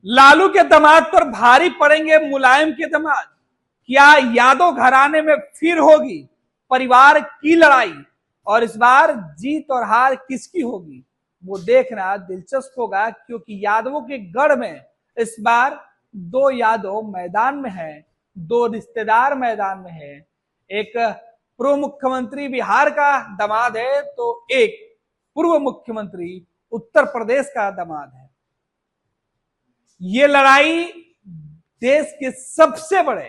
लालू के दामाद पर भारी पड़ेंगे मुलायम के दामाद। क्या यादव घराने में फिर होगी परिवार की लड़ाई और इस बार जीत और हार किसकी होगी वो देखना दिलचस्प होगा, क्योंकि यादवों के गढ़ में इस बार दो यादव मैदान में हैं, दो रिश्तेदार मैदान में हैं। एक पूर्व मुख्यमंत्री बिहार का दामाद है तो एक पूर्व मुख्यमंत्री उत्तर प्रदेश का दामाद है। ये लड़ाई देश के सबसे बड़े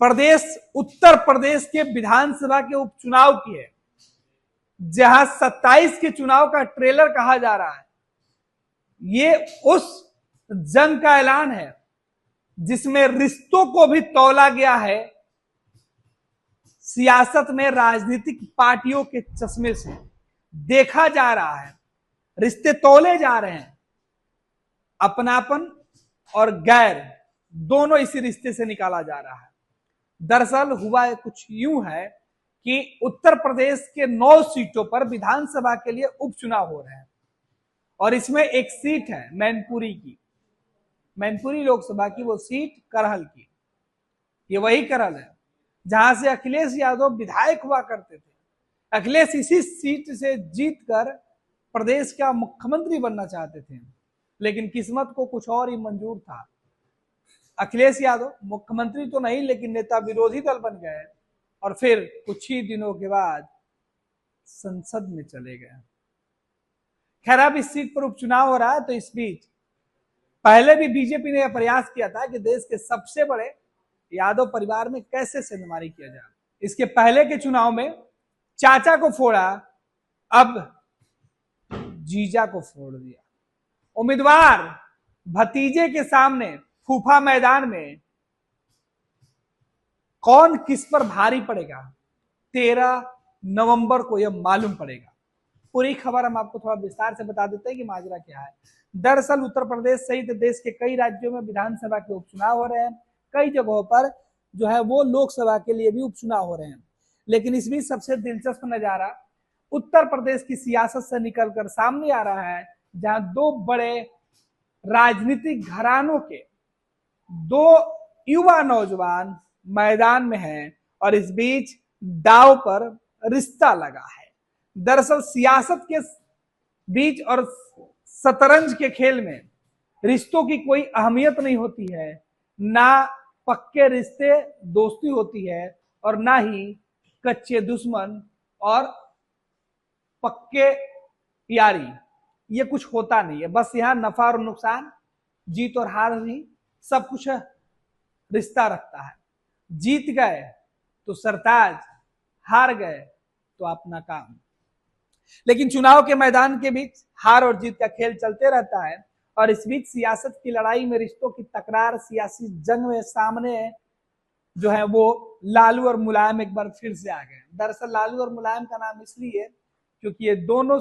प्रदेश उत्तर प्रदेश के विधानसभा के उपचुनाव की है, जहां 27 के चुनाव का ट्रेलर कहा जा रहा है। ये उस जंग का ऐलान है जिसमें रिश्तों को भी तौला गया है सियासत में राजनीतिक पार्टियों के चश्मे से। देखा जा रहा है, रिश्ते तौले जा रहे हैं। अपनापन और गैर दोनों इसी रिश्ते से निकाला जा रहा है। दरअसल हुआ कुछ यूं है कि उत्तर प्रदेश के 9 सीटों पर विधानसभा के लिए उपचुनाव हो रहे हैं और इसमें एक सीट है मैनपुरी की, मैनपुरी लोकसभा की वो सीट करहल की। ये वही करहल है जहां से अखिलेश यादव विधायक हुआ करते थे। अखिलेश इसी सीट से जीतकर प्रदेश का मुख्यमंत्री बनना चाहते थे, लेकिन किस्मत को कुछ और ही मंजूर था। अखिलेश यादव मुख्यमंत्री तो नहीं लेकिन नेता विरोधी दल बन गए और फिर कुछ ही दिनों के बाद संसद में चले गए। खैर अब इस सीट पर उपचुनाव हो रहा है, तो इस बीच पहले भी बीजेपी ने यह प्रयास किया था कि देश के सबसे बड़े यादव परिवार में कैसे सेंधमारी किया जाए। इसके पहले के चुनाव में चाचा को फोड़ा, अब जीजा को फोड़ दिया। उम्मीदवार भतीजे के सामने फूफा मैदान में कौन किस पर भारी पड़ेगा 13 नवंबर को यह मालूम पड़ेगा। पूरी खबर हम आपको थोड़ा विस्तार से बता देते हैं कि माजरा क्या है। दरअसल उत्तर प्रदेश सहित देश के कई राज्यों में विधानसभा के उपचुनाव हो रहे हैं। कई जगहों पर जो है वो लोकसभा के लिए भी उपचुनाव हो रहे हैं, लेकिन इस बीच सबसे दिलचस्प नजारा उत्तर प्रदेश की सियासत से निकलकर सामने आ रहा है, जहां दो बड़े राजनीतिक घरानों के दो युवा नौजवान मैदान में हैं और इस बीच दांव पर रिश्ता लगा है। दरअसल सियासत के बीच और शतरंज के खेल में रिश्तों की कोई अहमियत नहीं होती है, ना पक्के रिश्ते दोस्ती होती है और ना ही कच्चे दुश्मन और पक्के यारी। ये कुछ होता नहीं है, बस यहाँ नफा और नुकसान, जीत और हार ही सब कुछ रिश्ता रखता है। जीत गए तो सरताज, हार गए तो अपना काम। लेकिन चुनाव के मैदान के बीच हार और जीत का खेल चलते रहता है और इस बीच सियासत की लड़ाई में रिश्तों की तकरार, सियासी जंग में सामने जो है वो लालू और मुलायम एक बार फिर से आ गए। दरअसल लालू और मुलायम का नाम इसलिए क्योंकि ये दोनों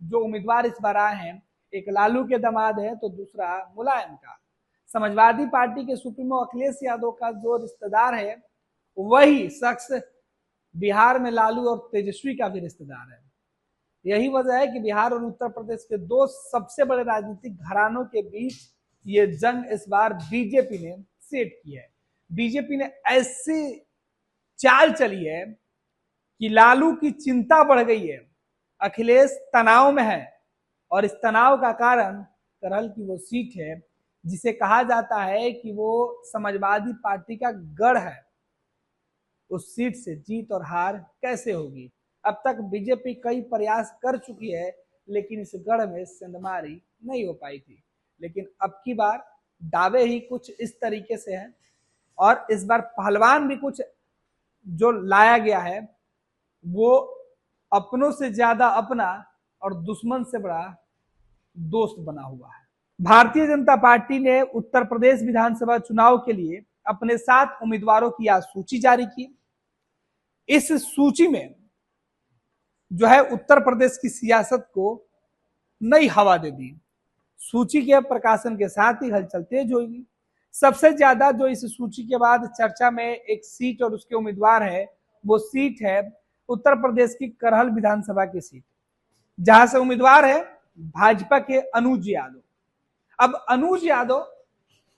जो उम्मीदवार इस बार आए हैं, एक लालू के दामाद है तो दूसरा मुलायम का। समाजवादी पार्टी के सुप्रीमो अखिलेश यादव का जो रिश्तेदार है वही शख्स बिहार में लालू और तेजस्वी का भी रिश्तेदार है। यही वजह है कि बिहार और उत्तर प्रदेश के दो सबसे बड़े राजनीतिक घरानों के बीच ये जंग इस बार बीजेपी ने सेट की है। बीजेपी ने ऐसी चाल चली है कि लालू की चिंता बढ़ गई है, अखिलेश तनाव में है और इस तनाव का कारण करहल की वो सीट है जिसे कहा जाता है कि वो समाजवादी पार्टी का गढ़ है। उस सीट से जीत और हार कैसे होगी? अब तक बीजेपी कई प्रयास कर चुकी है लेकिन इस गढ़ में सेंधमारी नहीं हो पाई थी, लेकिन अब की बार दावे ही कुछ इस तरीके से हैं और इस बार पहलवान भी कुछ जो लाया गया है वो अपनों से ज्यादा अपना और दुश्मन से बड़ा दोस्त बना हुआ है। भारतीय जनता पार्टी ने उत्तर प्रदेश विधानसभा चुनाव के लिए अपने 7 उम्मीदवारों की आज सूची जारी की। इस सूची में जो है उत्तर प्रदेश की सियासत को नई हवा दे दी। सूची के प्रकाशन के साथ ही हलचल तेज होगी। सबसे ज्यादा जो इस सूची के बाद चर्चा में एक सीट और उसके उम्मीदवार है वो सीट है उत्तर प्रदेश की करहल विधानसभा की सीट, जहां से उम्मीदवार है भाजपा के अनुज यादव। अब अनुज यादव,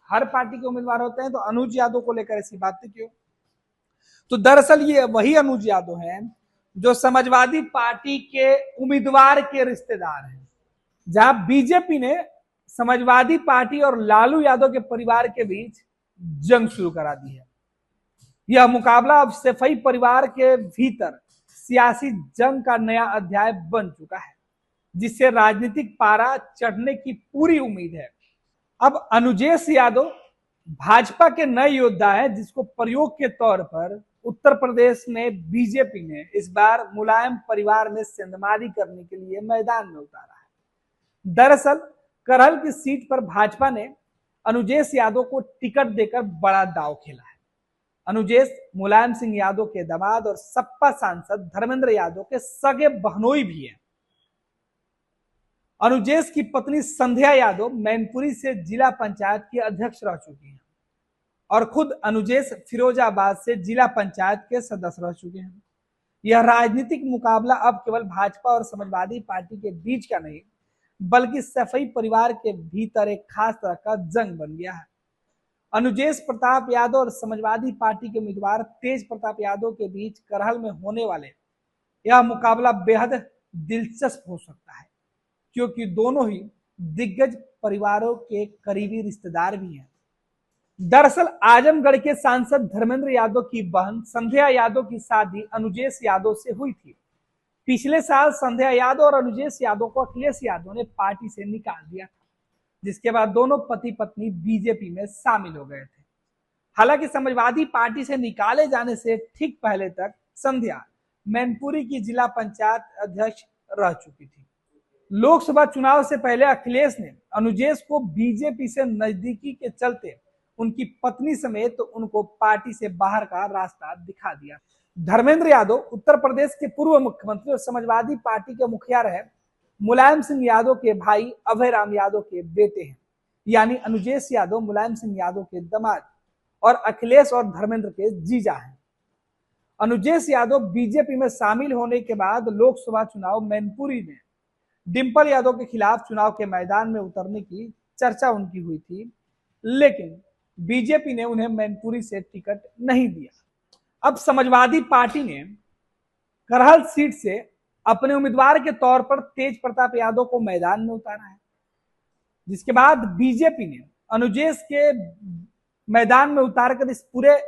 हर पार्टी के उम्मीदवार होते हैं, तो अनुज यादव को लेकर ऐसी बातें क्यों? तो दरअसल ये वही अनुज यादव हैं जो समाजवादी पार्टी के उम्मीदवार के रिश्तेदार हैं। जहां बीजेपी ने समाजवादी पार्टी और लालू यादव के परिवार के बीच जंग शुरू करा दी है। यह मुकाबला अब सैफई परिवार के भीतर सियासी जंग का नया अध्याय बन चुका है, जिससे राजनीतिक पारा चढ़ने की पूरी उम्मीद है। अब अनुजेश यादव भाजपा के नए योद्धा है, जिसको प्रयोग के तौर पर उत्तर प्रदेश में बीजेपी ने इस बार मुलायम परिवार में सेंधमारी करने के लिए मैदान में उतारा है। दरअसल करहल की सीट पर भाजपा ने अनुजेश यादव को टिकट देकर बड़ा दांव खेला है। अनुजेश मुलायम सिंह यादव के दामाद और सपा सांसद धर्मेंद्र यादव के सगे बहनोई भी हैं। अनुजेश की पत्नी संध्या यादव मैनपुरी से जिला पंचायत की अध्यक्ष रह चुकी हैं और खुद अनुजेश फिरोजाबाद से जिला पंचायत के सदस्य रह चुके हैं। यह राजनीतिक मुकाबला अब केवल भाजपा और समाजवादी पार्टी के बीच का नहीं, बल्कि सैफई परिवार के भीतर एक खास तरह का जंग बन गया है। अनुजेश प्रताप यादव और समाजवादी पार्टी के उम्मीदवार तेज प्रताप यादव के बीच करहल में होने वाले यह मुकाबला बेहद दिलचस्प हो सकता है, क्योंकि दोनों ही दिग्गज परिवारों के करीबी रिश्तेदार भी हैं। दरअसल आजमगढ़ के सांसद धर्मेंद्र यादव की बहन संध्या यादव की शादी अनुजेश यादव से हुई थी। पिछले साल संध्या यादव और अनुजेश यादव को अखिलेश यादव ने पार्टी से निकाल दिया था, जिसके बाद दोनों पति पत्नी बीजेपी में शामिल हो गए थे। हालांकि समाजवादी पार्टी से निकाले जाने से ठीक पहले तक संध्या मैनपुरी की जिला पंचायत अध्यक्ष रह चुकी थी। लोकसभा चुनाव से पहले अखिलेश ने अनुजेश को बीजेपी से नजदीकी के चलते उनकी पत्नी समेत उनको पार्टी से बाहर का रास्ता दिखा दिया। धर्मेंद्र यादव उत्तर प्रदेश के पूर्व मुख्यमंत्री और समाजवादी पार्टी के मुखिया रहे मुलायम सिंह यादव के भाई अभय राम यादव के बेटे हैं, यानी अनुजेश यादव मुलायम सिंह यादव के दामाद और अखिलेश और धर्मेंद्र के जीजा हैं। अनुजेश यादव बीजेपी में शामिल होने के बाद लोकसभा चुनाव मैनपुरी में डिंपल यादव के खिलाफ चुनाव के मैदान में उतरने की चर्चा उनकी हुई थी, लेकिन बीजेपी ने उन्हें मैनपुरी से टिकट नहीं दिया। अब समाजवादी पार्टी ने करहल सीट से अपने उम्मीदवार के तौर पर तेज प्रताप यादव को मैदान में उतारा है, जिसके बाद बीजेपी ने अनुजेश के मैदान में उतारकर इस पूरे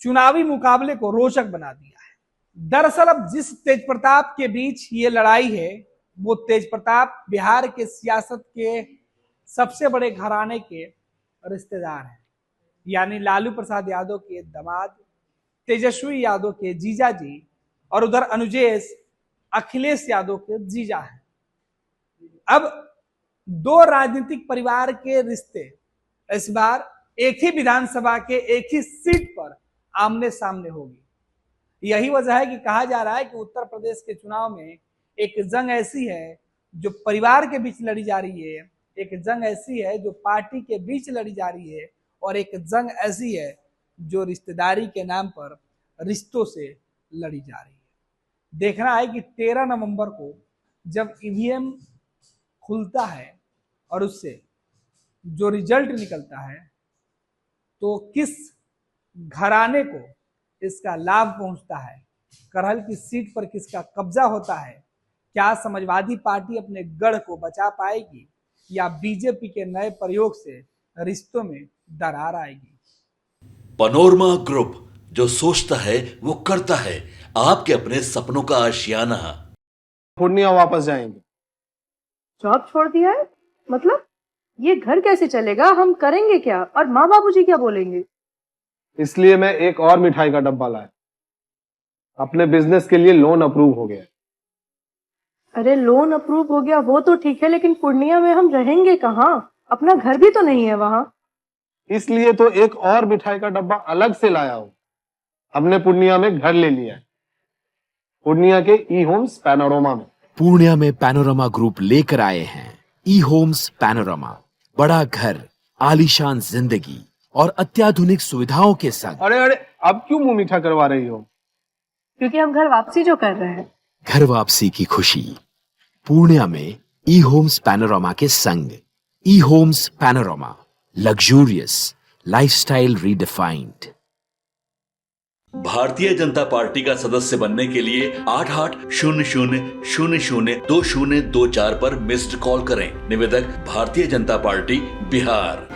चुनावी मुकाबले को रोचक बना दिया है। दरअसल अब जिस तेज प्रताप के बीच ये लड़ाई है, वो तेज प्रताप बिहार के सियासत के सबसे बड़े घराने के रिश्तेदार हैं, यानी लालू प्रसाद यादव के दामाद, तेजस्वी यादव के जीजा जी, और उधर अनुजेश अखिलेश यादव के जीजा हैं। अब दो राजनीतिक परिवार के रिश्ते इस बार एक ही विधानसभा के एक ही सीट पर आमने सामने होगी। यही वजह है कि कहा जा रहा है कि उत्तर प्रदेश के चुनाव में एक जंग ऐसी है जो परिवार के बीच लड़ी जा रही है, एक जंग ऐसी है जो पार्टी के बीच लड़ी जा रही है, और एक जंग ऐसी है जो रिश्तेदारी के नाम पर रिश्तों से लड़ी जा रही है। देखना है कि 13 नवंबर को जब ईवीएम खुलता है और उससे जो रिजल्ट निकलता है, तो किस घराने को इसका लाभ पहुंचता है, करहल की सीट पर किसका कब्जा होता है, क्या समाजवादी पार्टी अपने गढ़ को बचा पाएगी या बीजेपी के नए प्रयोग से रिश्तों में दरार आएगी। पनोरमा ग्रुप, जो सोचता है वो करता है, आपके अपने सपनों का आशियाना। पूर्णिया वापस जाएंगे। जॉब छोड़ दिया है? मतलब ये घर कैसे चलेगा? हम करेंगे क्या? और माँ बाबूजी क्या बोलेंगे? इसलिए मैं एक और मिठाई का डब्बा लाया। अपने बिजनेस के लिए लोन अप्रूव हो गया। अरे लोन अप्रूव हो गया वो तो ठीक है, लेकिन पूर्णिया में हम रहेंगे कहाँ? अपना घर भी तो नहीं है वहां। इसलिए तो एक और मिठाई का डब्बा अलग से लाया हूं। हमने पूर्णिया में घर ले लिया है, पूर्णिया के ई होम्स पैनोरमा में। पूर्णिया में पैनोरमा ग्रुप लेकर आए हैं ई होम्स पैनोरमा। बड़ा घर, आलीशान जिंदगी और अत्याधुनिक सुविधाओं के संग। अरे अब क्यों मुंह मीठा करवा रही हो? क्योंकि हम घर वापसी जो कर रहे हैं। घर वापसी की खुशी पूर्णिया में ई होम्स पैनोरमा के संग। E-Homes Panorama, luxurious lifestyle redefined. Bharatiya Janata party का सदस्य बनने के लिए 8800002024 पर मिस्ड कॉल करें। निवेदक भारतीय जनता पार्टी बिहार।